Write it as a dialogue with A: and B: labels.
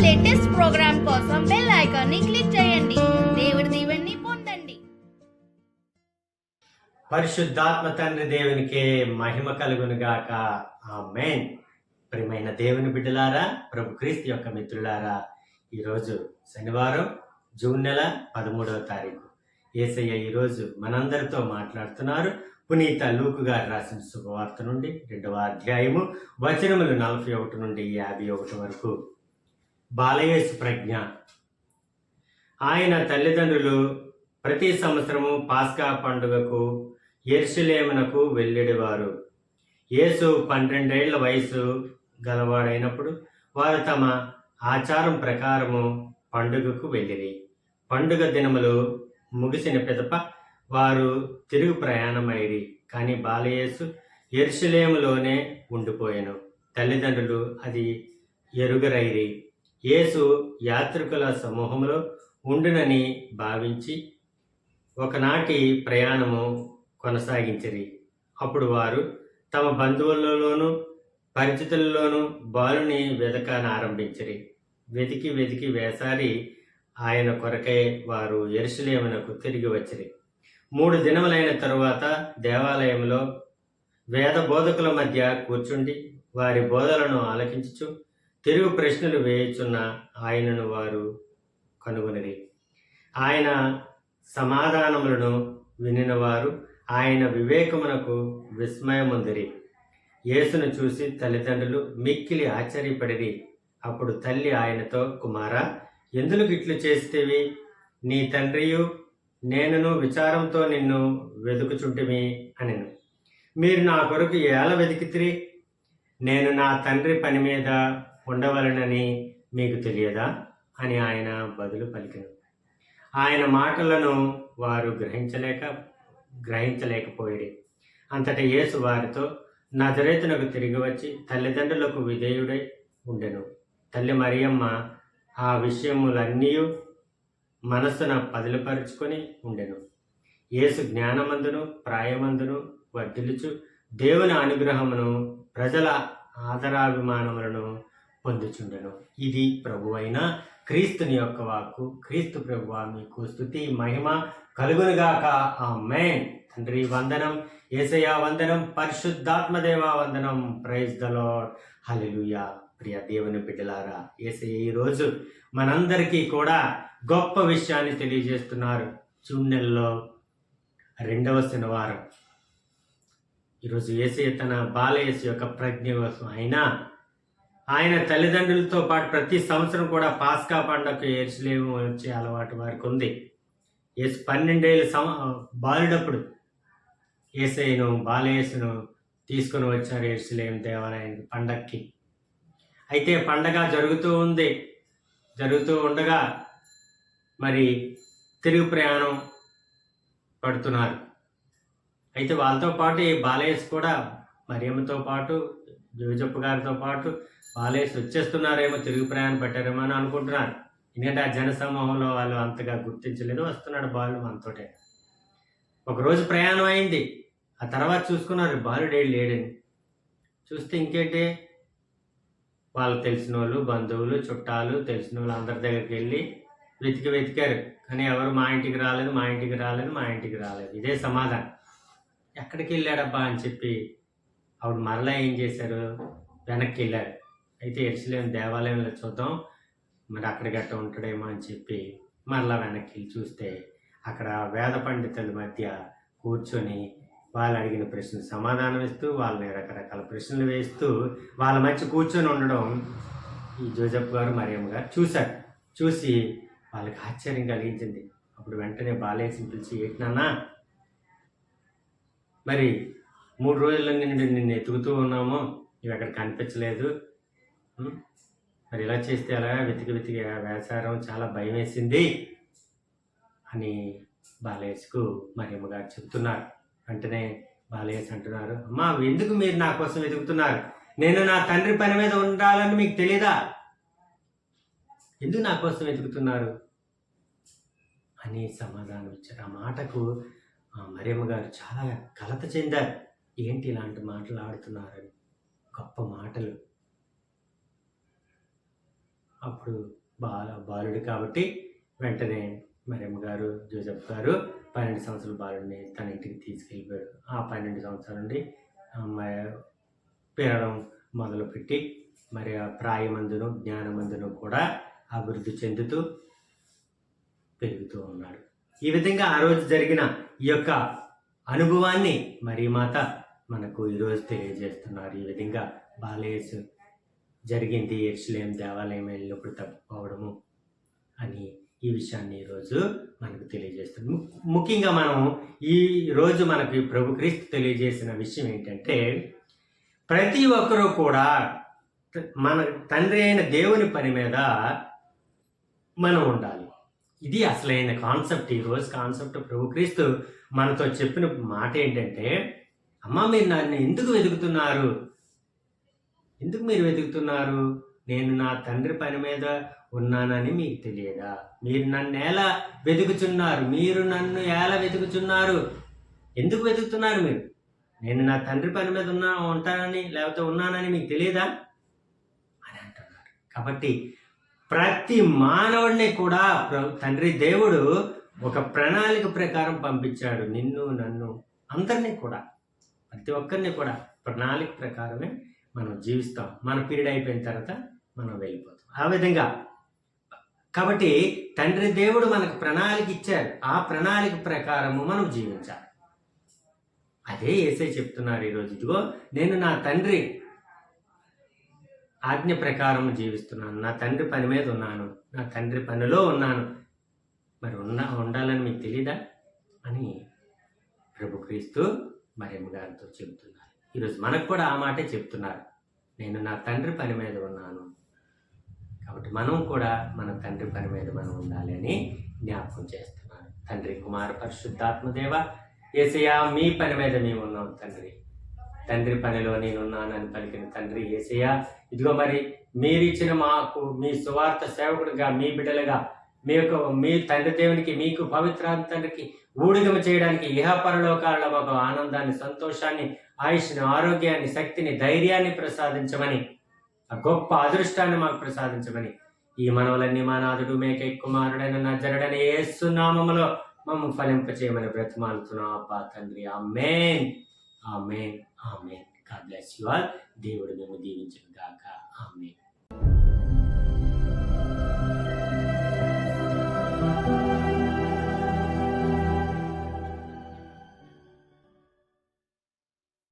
A: Latest programme కోసం bell icon ని click చేయండి. దేవుడి దీవెనని పొందండి.
B: పరిశుద్ధాత్మ తండ్రి దేవునికే మహిమ కలుగును గాక. ఆమేన్. ప్రియమైన దేవుని బిడ్డలారా, ప్రభు క్రీస్తు యొక్క మిత్రులారా, ఈరోజు శనివారం జూన్ నెల 13వ తారీఖు. యేసయ్య ఈరోజు మనందరితో మాట్లాడుతున్నారు. పునీత లూకు గారు రాసిన శుభవార్త నుండి 2వ అధ్యాయము వచనములు 41 నుండి 51 వరకు. బాలయేసు ప్రజ్ఞ. ఆయన తల్లిదండ్రులు ప్రతి సంవత్సరము పాస్కా పండుగకు యెరూషలేమునకు వెళ్ళేవారు. యేసు 12 ఏళ్ల వయసు గలవాడైనప్పుడు వారు తమ ఆచారం ప్రకారము పండుగకు వెళ్ళిరి. పండుగ దినములు ముగిసిన పిదప వారు తిరుగు ప్రయాణమైరి. కానీ బాలయేసు యెరూషలేములోనే ఉండిపోయెను. తల్లిదండ్రులు అది ఎరుగరైరి. యేసు యాత్రికుల సమూహంలో ఉండునని భావించి ఒకనాటి ప్రయాణము కొనసాగించిరి. అప్పుడు వారు తమ బంధువులలోనూ పరిచితులలోనూ బాలుని వెదకనారంభించిరి. వెతికి వేసారి ఆయన కొరకై వారు యెరూషలేమునకు తిరిగి వచ్చిరి. 3 దినములైన తరువాత దేవాలయంలో వేద బోధకుల మధ్య కూర్చుండి వారి బోధలను ఆలకించుచు తిరుగు ప్రశ్నలు వేయుచున్న ఆయనను వారు కనుగొనిరి. ఆయన సమాధానములను వినినవారు ఆయన వివేకమునకు విస్మయముందిరి. యేసును చూసి తల్లిదండ్రులు మిక్కిలి ఆశ్చర్యపడిరి. అప్పుడు తల్లి ఆయనతో, కుమారా, ఎందుకు ఇట్లు చేస్తేవి? నీ తండ్రియు నేనును విచారంతో నిన్ను వెతుకుచుంటిమి అనెను. మీరు నా కొరకు ఎలా వెతికితిరి? నేను నా తండ్రి పని మీద ఉండవలనని మీకు తెలియదా అని ఆయన బదులు పలికెను. ఆయన మాటలను వారు గ్రహించలేకపోయిరి. అంతటా యేసు వారితో, నజరేతునకు తిరిగి వచ్చి తల్లిదండ్రులకు విధేయుడై ఉండెను. తల్లి మరియమ్మ ఆ విషయములన్నీ మనస్సున పదిలపరుచుకొని ఉండెను. యేసు జ్ఞానమందును ప్రాయమందును వర్ధిల్లుచు దేవుని అనుగ్రహమును ప్రజల ఆదరాభిమానములను పొందుచుండెను. ఇది ప్రభువైన క్రీస్తుని యొక్క వాక్కు. క్రీస్తు ప్రభువా, మీకు స్తుతి మహిమ కలుగునుగాక. ఆమేన్. తండ్రి వందనం, యేసయ్య వందనం, పరిశుద్ధాత్మదేవ వందనం. Praise the Lord. హల్లెలూయా. ప్రియ దేవుని బిడ్డలారా, యేసయ్య ఈరోజు మనందరికీ కూడా గొప్ప విషయాన్ని తెలియజేస్తున్నారు. జూన్ నెలలో 2వ శనివారం. ఈరోజు యేసయ్య తన బాలయేసు యొక్క ప్రజ్ఞ కోసం ఆయన తల్లిదండ్రులతో పాటు ప్రతి సంవత్సరం కూడా పాస్కా పండుగకు యెరూషలేము వచ్చే అలవాటు వారికి ఉంది. యేసు 12 ఏళ్ళ బాలుడప్పుడు యేసయ్యను బాలయేసును తీసుకుని వచ్చారు యెరూషలేము దేవాలయానికి పండక్కి. అయితే పండగ జరుగుతూ ఉండగా మరి తిరుగు ప్రయాణం పడుతున్నారు. అయితే వాళ్ళతో పాటు ఈ బాలయేసు కూడా మరియమ్మతో పాటు జోజప్ప గారితో పాటు బాలయేసు వచ్చేస్తున్నారేమో, తిరుగు ప్రయాణం పెట్టారేమో అని అనుకుంటున్నారు. ఎందుకంటే ఆ జన సమూహంలో వాళ్ళు అంతగా గుర్తించలేదు. వస్తున్నాడు బాలుడు మనతోటే. ఒకరోజు ప్రయాణం అయింది. ఆ తర్వాత చూసుకున్నారు బాలుడు లేడని. చూస్తే ఇంకేంటి, వాళ్ళు తెలిసిన వాళ్ళు, బంధువులు, చుట్టాలు, తెలిసిన వాళ్ళు అందరి దగ్గరికి వెళ్ళి వెతికారు. కానీ ఎవరు మా ఇంటికి రాలేదు. ఇదే సమాధానం. ఎక్కడికి వెళ్ళాడబ్బా అని చెప్పి ఆవిడ మరలా ఏం చేశారు, వెనక్కి వెళ్ళారు. అయితే యెరూషలేము దేవాలయంలో చూద్దాం, మరి అక్కడ గట్ట ఉంటాడేమో అని చెప్పి మరలా వెనక్కి వెళ్ళి చూస్తే అక్కడ వేద పండితుల మధ్య కూర్చొని వాళ్ళు అడిగిన ప్రశ్నలు సమాధానం ఇస్తూ, వాళ్ళని రకరకాల ప్రశ్నలు వేస్తూ వాళ్ళ మధ్య కూర్చొని ఉండడం ఈ జోజప్ప గారు మరియమ్మ గారు చూశారు. చూసి వాళ్ళకి ఆశ్చర్యం కలిగించింది. అప్పుడు వెంటనే బాలయేసుని పిలిచి, ఏంటన్నా, మరి 3 రోజుల నుండి నిన్ను ఎతుకుతూ ఉన్నాము, నువ్వు ఎక్కడ కనిపించలేదు, మరి ఇలా చేస్తే అలా వెతికి వేసారం, చాలా భయం వేసింది అని బాలయేసుకు మరియమ్మ గారు చెప్తున్నారు. వెంటనే బాలయేసు అంటున్నారు, అమ్మా, ఎందుకు మీరు నా కోసం వెతుకుతున్నారు? నేను నా తండ్రి పని మీద ఉండాలని మీకు తెలియదా? ఎందుకు నా కోసం వెతుకుతున్నారు అని సమాధానం ఇచ్చారు. ఆ మాటకు మరియమ్మ గారు చాలా కలత చెందారు. ఏంటి ఇలాంటి మాటలు ఆడుతున్నారని. గొప్ప మాటలు. అప్పుడు బాలుడు కాబట్టి వెంటనే మరియమ్మ గారు, జోసెఫ్ గారు 12 సంవత్సరాల బాలుడిని తన ఇంటికి తీసుకెళ్ళిపోయాడు. ఆ 12 సంవత్సరాల నుండి పెరగడం మొదలుపెట్టి మరి ఆ ప్రాయమందును జ్ఞానమందును కూడా అభివృద్ధి చెందుతూ పెరుగుతూ ఉన్నాడు. ఈ విధంగా ఆ రోజు జరిగిన ఈ యొక్క అనుభవాన్ని మరియమాత మనకు ఈరోజు తెలియజేస్తున్నారు. ఈ విధంగా బాలయేసు జరిగింది, యెరూషలేము దేవాలయం వెళ్ళినప్పుడు తప్పిపోవడము అని ఈ విషయాన్ని ఈరోజు మనకు తెలియజేస్తుంది. ముఖ్యంగా మనం ఈ రోజు మనకి ప్రభు క్రీస్తు తెలియజేసిన విషయం ఏంటంటే, ప్రతి ఒక్కరూ కూడా మన తండ్రి అయిన దేవుని పని మీద మనం ఉండాలి. ఇది అసలైన కాన్సెప్ట్. ఈరోజు కాన్సెప్ట్ ప్రభు క్రీస్తు మనతో చెప్పిన మాట ఏంటంటే, అమ్మ మీరు నన్ను ఎందుకు వెతుకుతున్నారు? ఎందుకు మీరు వెతుకుతున్నారు? నేను నా తండ్రి పని మీద ఉన్నానని మీకు తెలియదా? మీరు నన్ను ఎలా వెతుకుతున్నారు? మీరు నన్ను ఎలా వెతుకుతున్నారు? ఎందుకు వెతుకుతున్నారు మీరు? నేను నా తండ్రి పని మీద ఉంటానని లేకపోతే ఉన్నానని మీకు తెలియదా అని అంటున్నారు. కాబట్టి ప్రతి మానవుడిని కూడా తండ్రి దేవుడు ఒక ప్రణాళిక ప్రకారం పంపించాడు. నిన్ను, నన్ను, అందరినీ కూడా, ప్రతి ఒక్కరిని కూడా ప్రణాళిక ప్రకారమే మనం జీవిస్తాం. మన పీరియడ్ అయిపోయిన తర్వాత మనం వెళ్ళిపోతాం. ఆ విధంగా కాబట్టి తండ్రి దేవుడు మనకు ప్రణాళిక ఇచ్చారు. ఆ ప్రణాళిక ప్రకారము మనం జీవించాలి. అదే యేసయ్య చెప్తున్నారు ఈరోజు. ఇదిగో నేను నా తండ్రి ఆజ్ఞ ప్రకారం జీవిస్తున్నాను, నా తండ్రి పని మీద ఉన్నాను, నా తండ్రి పనిలో ఉన్నాను, మరి ఉండాలని మీకు తెలీదా అని ప్రభు క్రీస్తు మరియమ్మ గారితో చెబుతున్నారు. ఈరోజు మనకు కూడా ఆ మాటే చెప్తున్నారు, నేను నా తండ్రి పని మీద ఉన్నాను. కాబట్టి మనం కూడా మన తండ్రి పని మీద మనం ఉండాలి అని జ్ఞాపకం చేస్తున్నారు. తండ్రి, కుమార, పరిశుద్ధాత్మదేవ, యేసయ్య మీ పని మీద మేము ఉన్నాం తండ్రి. తండ్రి పనిలో నేనున్నానని పలికిన తండ్రి యేసయ్య, ఇదిగో మరి మీరిచ్చిన మాకు మీ సువార్త సేవకుడిగా, మీ బిడ్డలుగా మీ తండ్రి దేవునికి, మీకు పవిత్రాత్మ తండ్రికి ఊడిగమ చేయడానికి ఇహపరలోకాలలో మాకు ఆనందాన్ని, సంతోషాన్ని, ఆయుష్ని, ఆరోగ్యాన్ని, శక్తిని, ధైర్యాన్ని ప్రసాదించమని, ఆ గొప్ప అదృష్టాన్ని మాకు ప్రసాదించమని ఈ మనవలన్నీ మా నాథుడు మేకై కుమారుడైన నజరుడైన యేసు నామములో మమ్ము ఫలింపచేయమని బ్రతిమాలుతున్నాం అబ్బా తండ్రి. Amen, amen, amen. God bless you all. దేవుడు మేము దీవించును గాక. ఆమేన్.